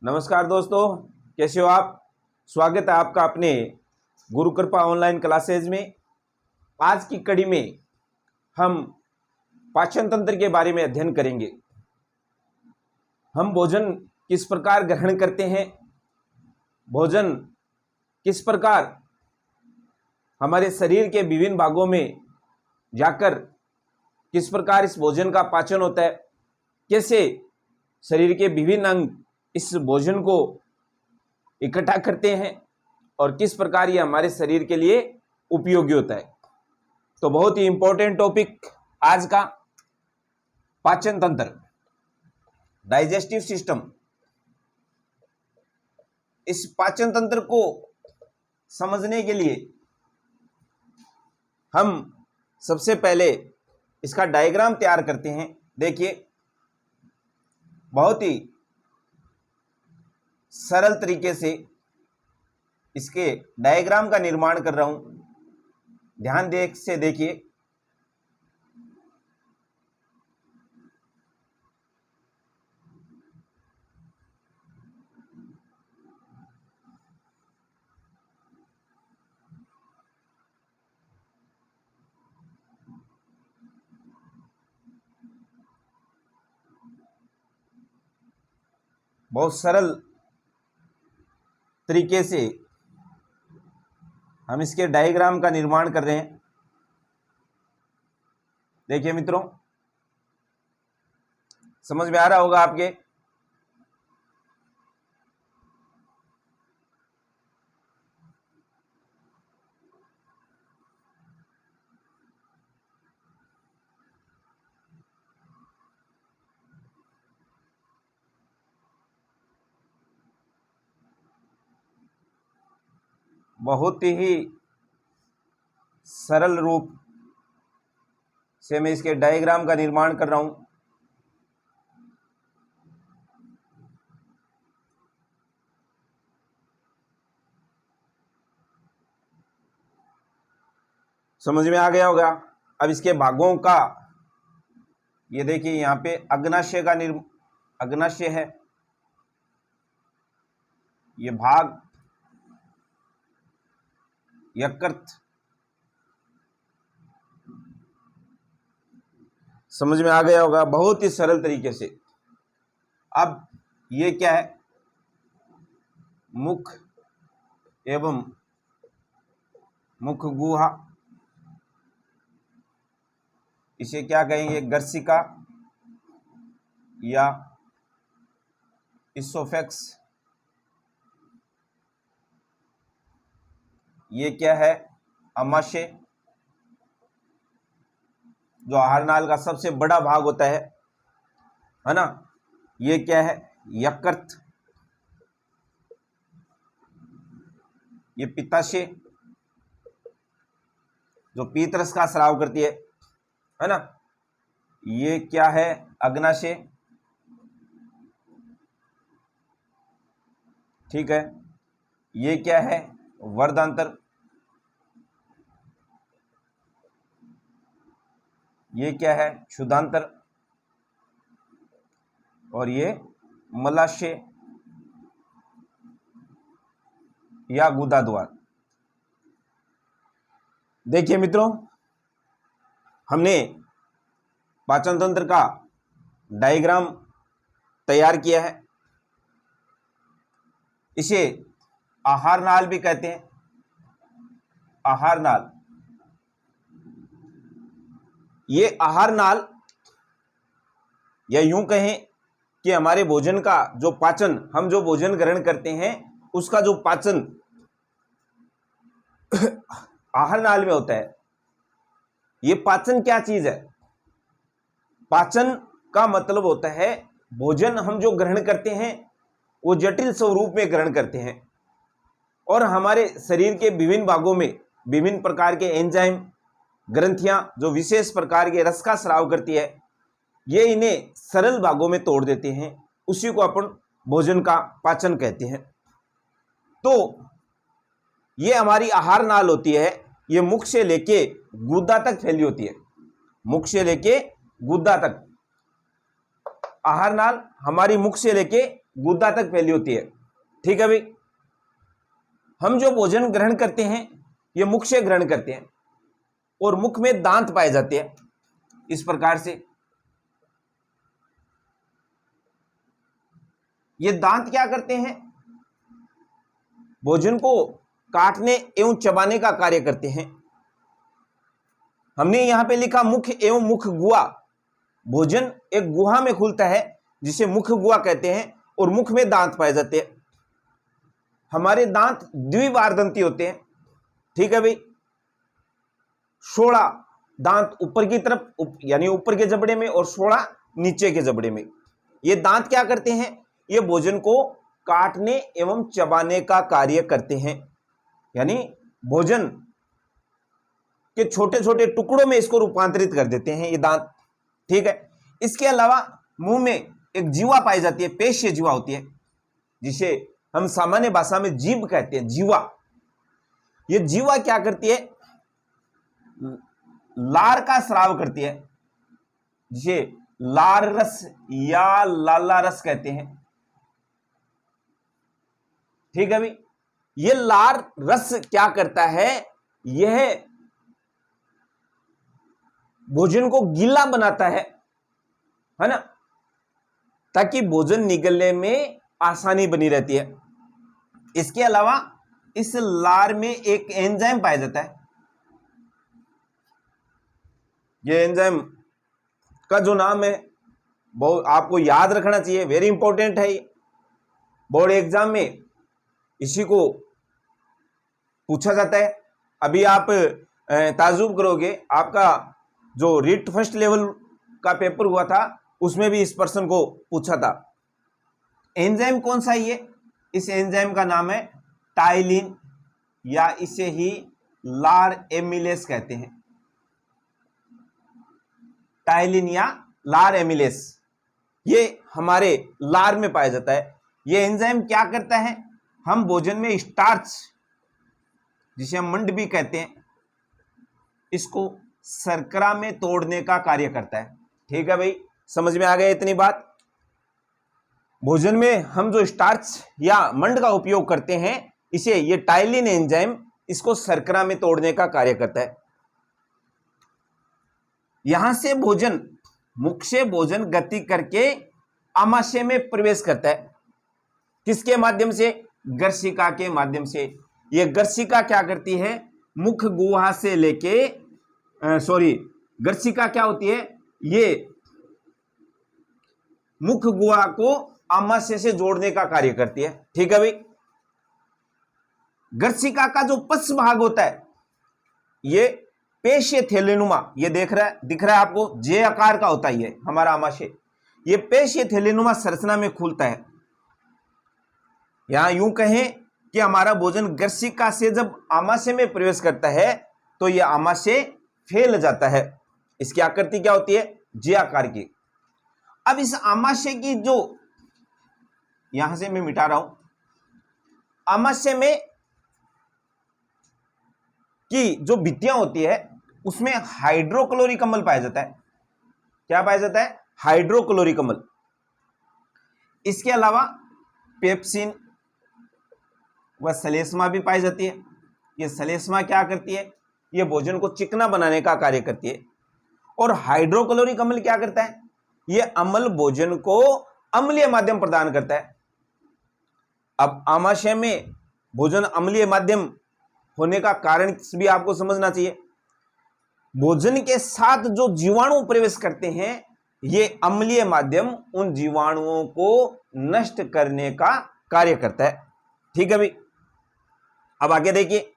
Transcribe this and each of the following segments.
नमस्कार दोस्तों, कैसे हो आप। स्वागत है आपका अपने गुरु कृपा ऑनलाइन क्लासेज में। आज की कड़ी में हम पाचन तंत्र के बारे में अध्ययन करेंगे। हम भोजन किस प्रकार ग्रहण करते हैं, भोजन किस प्रकार हमारे शरीर के विभिन्न भागों में जाकर किस प्रकार इस भोजन का पाचन होता है, कैसे शरीर के विभिन्न अंग इस भोजन को इकट्ठा करते हैं और किस प्रकार ये हमारे शरीर के लिए उपयोगी होता है। तो बहुत ही इंपॉर्टेंट टॉपिक आज का पाचन तंत्र, डाइजेस्टिव सिस्टम। इस पाचन तंत्र को समझने के लिए हम सबसे पहले इसका डायग्राम तैयार करते हैं। देखिए, बहुत ही सरल तरीके से इसके डायग्राम का निर्माण कर रहा हूं, ध्यान से देखिए। बहुत सरल तरीके से हम इसके डायग्राम का निर्माण कर रहे हैं। देखिए मित्रों, समझ में आ रहा होगा आपके। बहुत ही सरल रूप से मैं इसके डायग्राम का निर्माण कर रहा हूं। समझ में आ गया होगा। अब इसके भागों का, ये देखिए यहां पे अग्नाशय का अग्नाशय है, ये भाग यकृत। समझ में आ गया होगा बहुत ही सरल तरीके से। अब ये क्या है, मुख एवं मुख गुहा, इसे क्या कहेंगे, गर्सिका या इसोफेक्स। ये क्या है, अमाशय, जो आहार नाल का सबसे बड़ा भाग होता है ना। ये क्या है, यकृत। ये पित्ताशय, जो पीतरस का स्राव करती है ना। ये क्या है, अग्नाशय, ठीक है। ये क्या है, वर्धांतर। ये क्या है, क्षुधांतर। और ये मलाशय या गुदा द्वार। देखिए मित्रों, हमने पाचन तंत्र का डायग्राम तैयार किया है। इसे आहार नाल भी कहते हैं, आहार नाल। ये आहार नाल, या यूं कहें कि हमारे भोजन का जो पाचन, हम जो भोजन ग्रहण करते हैं उसका जो पाचन आहार नाल में होता है। ये पाचन क्या चीज है, पाचन का मतलब होता है भोजन हम जो ग्रहण करते हैं वो जटिल स्वरूप में ग्रहण करते हैं और हमारे शरीर के विभिन्न भागों में विभिन्न प्रकार के एंजाइम, ग्रंथियां जो विशेष प्रकार के रस का स्राव करती है, ये इन्हें सरल भागों में तोड़ देते हैं। उसी को अपन भोजन का पाचन कहते हैं। तो ये हमारी आहार नाल होती है, ये मुख से लेके गुदा तक फैली होती है, मुख से लेके गुदा तक। आहार नाल हमारी मुख से लेके गुदा तक फैली होती है। ठीक है भाई, हम जो भोजन ग्रहण करते हैं ये मुख से ग्रहण करते हैं और मुख में दांत पाए जाते हैं। इस प्रकार से ये दांत क्या करते हैं, भोजन को काटने एवं चबाने का कार्य करते हैं। हमने यहां पे लिखा मुख एवं मुख गुहा। भोजन एक गुहा में खुलता है जिसे मुख गुहा कहते हैं और मुख में दांत पाए जाते हैं। हमारे दांत द्विबारदंती होते हैं। ठीक है भाई, 16 दांत ऊपर की तरफ यानी ऊपर के जबड़े में और 16 नीचे के जबड़े में। ये दांत क्या करते हैं, ये भोजन को काटने एवं चबाने का कार्य करते हैं, यानी भोजन के छोटे छोटे टुकड़ों में इसको रूपांतरित कर देते हैं ये दांत। ठीक है, इसके अलावा मुंह में एक जीवा पाई जाती है, पेशीय जीवा होती है, जिसे हम सामान्य भाषा में जीभ कहते हैं, जीवा। ये जीवा क्या करती है, लार का स्राव करती है, जिसे लार रस या लाला रस कहते हैं। ठीक है भाई, ये लार रस क्या करता है, यह भोजन को गीला बनाता है ना, ताकि भोजन निगलने में आसानी बनी रहती है। इसके अलावा इस लार में एक एंजाइम पाया जाता है। ये एंजाइम का जो नाम है वो आपको याद रखना चाहिए, वेरी इंपॉर्टेंट है। बोर्ड एग्जाम में इसी को पूछा जाता है। अभी आप ताजुब करोगे, आपका जो रीट फर्स्ट लेवल का पेपर हुआ था उसमें भी इस प्रश्न को पूछा था। एंजाइम कौन सा है ये, इस एंजाइम का नाम है टाइलिन, या इसे ही लार एमिलेस कहते हैं। टाइलिन या लार एमिलेस ये हमारे लार में पाया जाता है। ये एंजाइम क्या करता है, हम भोजन में स्टार्च, जिसे हम मंड भी कहते हैं, इसको शर्करा में तोड़ने का कार्य करता है। ठीक है भाई, समझ में आ गया इतनी बात। भोजन में हम जो स्टार्च या मंड का उपयोग करते हैं, इसे ये टाइलिन एंजाइम इसको शर्करा में तोड़ने का कार्य करता है। यहां से भोजन, मुख से भोजन गति करके आमाशय में प्रवेश करता है। किसके माध्यम से, गर्शिका के माध्यम से। ये गर्शिका क्या करती है, मुख गुहा से लेके गर्शिका क्या होती है, ये मुख गुहा को आमाशय से जोड़ने का कार्य करती है। ठीक है भाई, गर्शिका का जो पश्च भाग होता है ये पेशीय थैलेनुमा, ये दिख रहा है आपको, जे आकार का होता है ये हमारा आमाशय। ये पेशीय थैलेनुमा संरचना में खुलता है। यहां यूं कहें कि हमारा भोजन गर्शिका से जब आमाशय में प्रवेश करता है तो यह आमाशय फैल जाता है। इसकी आकृति क्या होती है, जे आकार की। अब इस आमाशय की जो, यहां से मैं मिटा रहा हूं, आमाशय में की जो भित्तियां होती है उसमें हाइड्रोक्लोरिक अम्ल पाया जाता है। क्या पाया जाता है, हाइड्रोक्लोरिक अम्ल। इसके अलावा पेप्सिन व सलेस्मा भी पाई जाती है। ये सलेस्मा क्या करती है, ये भोजन को चिकना बनाने का कार्य करती है। और हाइड्रोक्लोरिक अम्ल क्या करता है, ये अम्ल भोजन को अम्लीय माध्यम प्रदान करता है। अब आमाशय में भोजन अम्लीय माध्यम होने का कारण भी आपको समझना चाहिए। भोजन के साथ जो जीवाणु प्रवेश करते हैं, ये अम्लीय माध्यम उन जीवाणुओं को नष्ट करने का कार्य करता है। ठीक है भाई, अब आगे देखिए,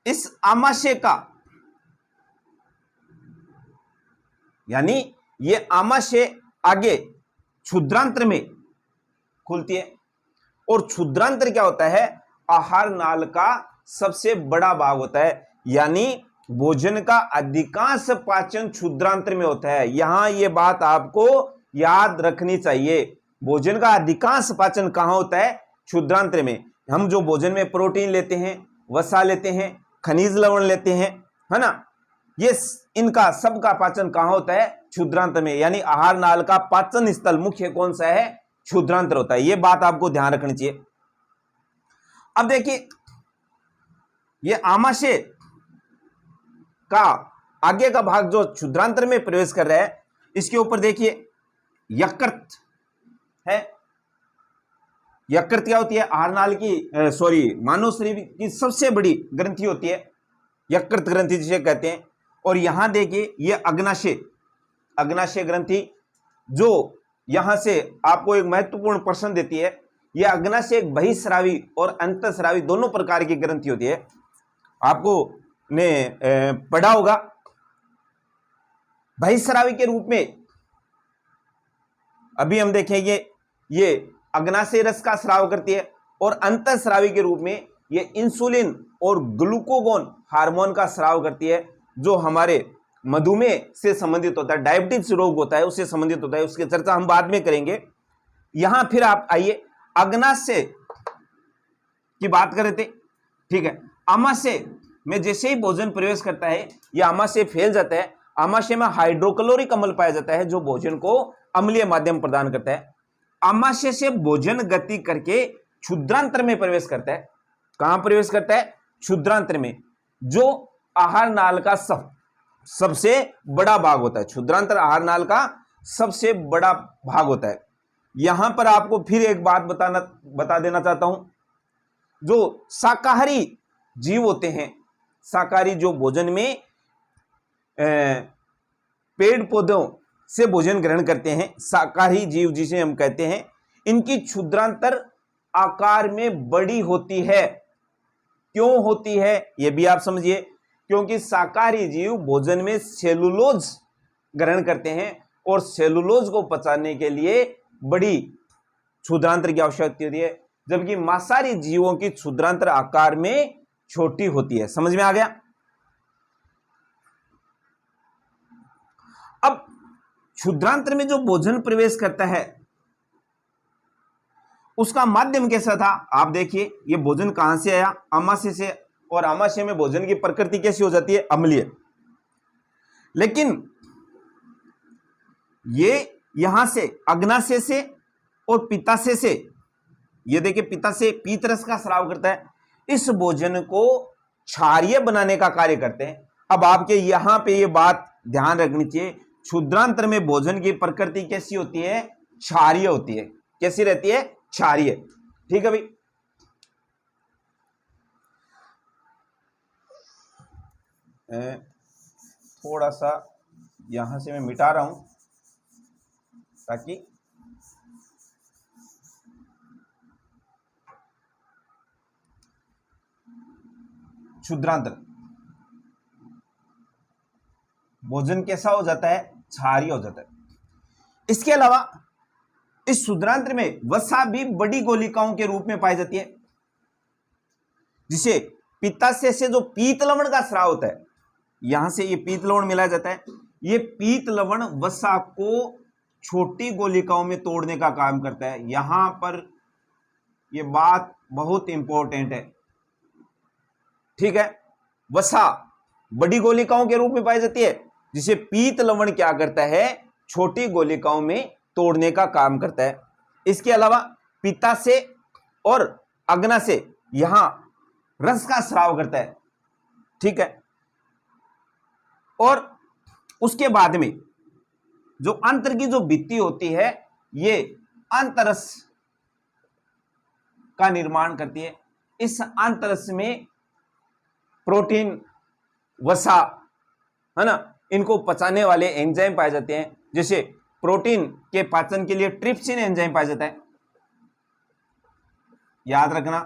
इस आमाशय का, यानी ये आमाशय आगे क्षुद्रांत्र में खुलती है। और क्षुद्रांत्र क्या होता है, आहार नाल का सबसे बड़ा भाग होता है, यानी भोजन का अधिकांश पाचन क्षुद्रांत्र में होता है। यहां ये बात आपको याद रखनी चाहिए। भोजन का अधिकांश पाचन कहां होता है, क्षुद्रांत्र में। हम जो भोजन में प्रोटीन लेते हैं, वसा लेते हैं, खनिज लवण लेते हैं, है ना, ये इनका सबका पाचन कहां होता है, क्षुद्रांत्र में। यानी आहार नाल का पाचन स्थल मुख्य कौन सा है, क्षुद्रांतर होता है। यह बात आपको ध्यान रखनी चाहिए। अब देखिए, यह आमाशय का आगे का भाग जो क्षुद्रांतर में प्रवेश कर रहा है, इसके ऊपर देखिए यकृत है। यकृत क्या होती है? आहारनाल की मानव शरीर की सबसे बड़ी ग्रंथि होती है, यकृत ग्रंथि जिसे कहते हैं। और यहां देखिए ये अग्नाशय ग्रंथि, जो यहां से आपको एक महत्वपूर्ण प्रश्न देती है। यह अग्नाशय एक बहिस्रावी और अंतःस्रावी दोनों प्रकार की ग्रंथि होती है। आपको ने पढ़ा होगा। बहिस्रावी के रूप में अभी हम देखेंगे, ये अग्नाशय रस का स्राव करती है, और अंतःस्रावी के रूप में ये इंसुलिन और ग्लूकागोन हार्मोन का स्राव करती है, जो हमारे मधुमेह से संबंधित होता है, डायबिटीज रोग होता है उससे संबंधित होता है। उसकी चर्चा हम बाद में करेंगे। यहां फिर आप आइए, अग्नाशय की बात कर रहे थे, ठीक है। आमाशय में जैसे ही भोजन प्रवेश करता है, यह आमाशय फैल जाता है। आमाशय में हाइड्रोक्लोरिक अम्ल पाया जाता है, जो भोजन को अम्लीय माध्यम प्रदान करता है। आमाशय से भोजन गति करके क्षुद्रांतर में प्रवेश करता है। कहां प्रवेश करता है? क्षुद्रांतर में, जो आहार नाल का सबसे बड़ा भाग होता है। क्षुद्रांतर आहार नाल का सबसे बड़ा भाग होता है। यहां पर आपको फिर एक बात बता देना चाहता हूं, जो शाकाहारी जीव होते हैं, शाकाहारी जो भोजन में पेड़ पौधों से भोजन ग्रहण करते हैं, शाकाहारी जीव जिसे हम कहते हैं, इनकी क्षुद्रांतर आकार में बड़ी होती है। क्यों होती है यह भी आप समझिए। क्योंकि शाकाहारी जीव भोजन में सेलुलोज ग्रहण करते हैं, और सेलुलोज को पचाने के लिए बड़ी क्षुद्रांतर की आवश्यकता होती है, जबकि मांसाहारी जीवों की क्षुद्रांतर आकार में छोटी होती है। समझ में आ गया? अब क्षुद्रांतर में जो भोजन प्रवेश करता है, उसका माध्यम कैसा था? आप देखिए, ये भोजन कहां से आया? आमाशय से। और आमाशय में भोजन की प्रकृति कैसी हो जाती है? अम्लीय। लेकिन ये यहां से अग्नाशय से और पित्ताशय से, ये देखिए पित्ताशय पीत रस का स्राव करता है, इस भोजन को क्षारीय बनाने का कार्य करते हैं। अब आपके यहां पे ये बात ध्यान रखनी चाहिए, क्षुद्रांतर में भोजन की प्रकृति कैसी होती है? क्षारीय होती है। कैसी रहती है? क्षारीय। ठीक है भाई। थोड़ा सा यहां से मैं मिटा रहा हूं, ताकि क्षुद्रांतर भोजन कैसा हो जाता है? क्षारीय हो जाता है। इसके अलावा इस क्षुद्रांतर में वसा भी बड़ी गोलिकाओं के रूप में पाई जाती है, जिसे पित्ताशय से जो पीत लवण का स्राव होता है, यहां से ये पीत लवण मिलाया जाता है। ये पीत लवण वसा को छोटी गोलिकाओं में तोड़ने का काम करता है। यहां पर यह बात बहुत इंपॉर्टेंट है, ठीक है। वसा बड़ी गोलिकाओं के रूप में पाई जाती है, जिसे पीत लवण क्या करता है? छोटी गोलिकाओं में तोड़ने का काम करता है। इसके अलावा पित्ताशय और अग्नाशय यहां रस का स्राव करता है, ठीक है। और उसके बाद में जो अंतर की जो भित्ति होती है, ये अंतरस का निर्माण करती है। इस अंतरस में प्रोटीन, वसा, है ना, इनको पचाने वाले एंजाइम पाए जाते हैं। जैसे प्रोटीन के पाचन के लिए ट्रिप्सिन एंजाइम पाया जाता है। याद रखना,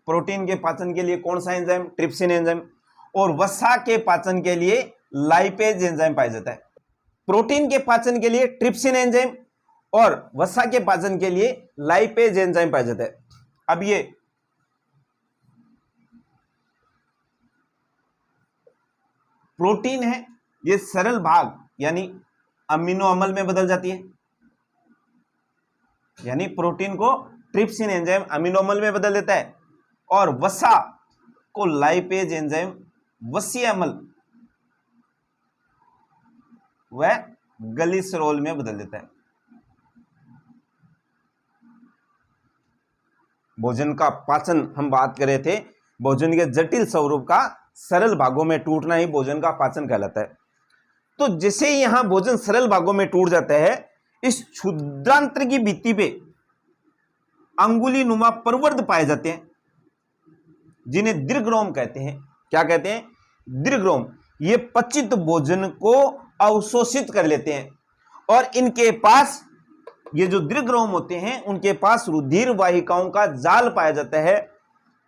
प्रोटीन के पाचन के लिए कौन सा एंजाइम? Trypsin enzyme. और वसा के पाचन के लिए लाइपेज एंजाइम पाया जाता है। प्रोटीन के पाचन के लिए ट्रिप्सिन एंजाइम और वसा के पाचन के लिए लाइपेज एंजाइम पाया जाता है। अब ये प्रोटीन है, ये सरल भाग यानी अमीनो अम्ल में बदल जाती है, यानी प्रोटीन को ट्रिप्सिन एंजाइम अमीनो अम्ल में बदल देता है, और वसा को लाइपेज एंजाइम वसीय अम्ल वह ग्लिसरॉल में बदल देता है। भोजन का पाचन हम बात कर रहे थे, भोजन के जटिल स्वरूप का सरल भागों में टूटना ही भोजन का पाचन कहलाता है। तो जैसे ही यहां भोजन सरल भागों में टूट जाता है, इस क्षुद्रांत्र की भित्ति पे अंगुली नुमा प्रवर्ध पाए जाते हैं, जिन्हें दीर्घरोम कहते हैं। क्या कहते हैं? दीर्घरोम। ये पचित भोजन को अवशोषित कर लेते हैं और इनके पास, ये जो दीर्घरोम होते हैं, उनके पास रुधिर वाहिकाओं का जाल पाया जाता है,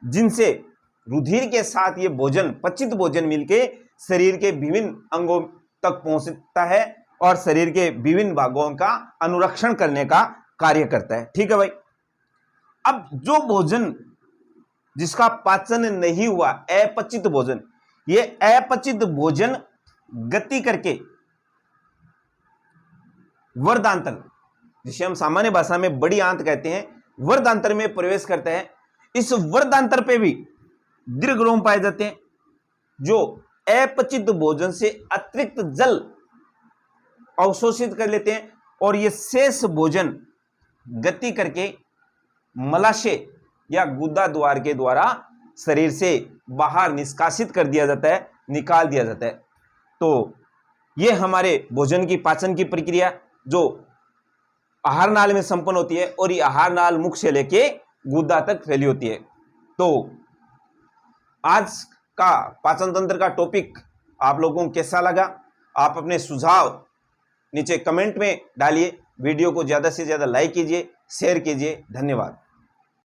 जिनसे रुधिर के साथ ये भोजन, पचित भोजन मिलके शरीर के विभिन्न अंगों तक पहुंचता है और शरीर के विभिन्न भागों का अनुरक्षण करने का कार्य करता है। ठीक है भाई। अब जो भोजन जिसका पाचन नहीं हुआ, अपचित भोजन, ये अपचित भोजन गति करके वर्दांतर, जिसे हम सामान्य भाषा में बड़ी आंत कहते हैं, वर्दांतर में प्रवेश करता है। इस वर्दांतर पे भी दीर्घरोम पाए जाते हैं, जो अपचित भोजन से अतिरिक्त जल अवशोषित कर लेते हैं और ये शेष भोजन गति करके मलाशय या गुदा द्वार के द्वारा शरीर से बाहर निष्कासित कर दिया जाता है, निकाल दिया जाता है। तो ये हमारे भोजन की पाचन की प्रक्रिया जो आहार नाल में संपन्न होती है और ये आहार नाल मुख से लेके गुदा तक फैली होती है। तो आज का पाचन तंत्र का टॉपिक आप लोगों को कैसा लगा? आप अपने सुझाव नीचे कमेंट में डालिए। वीडियो को ज़्यादा से ज़्यादा लाइक कीजिए, शेयर कीजिए। धन्यवाद।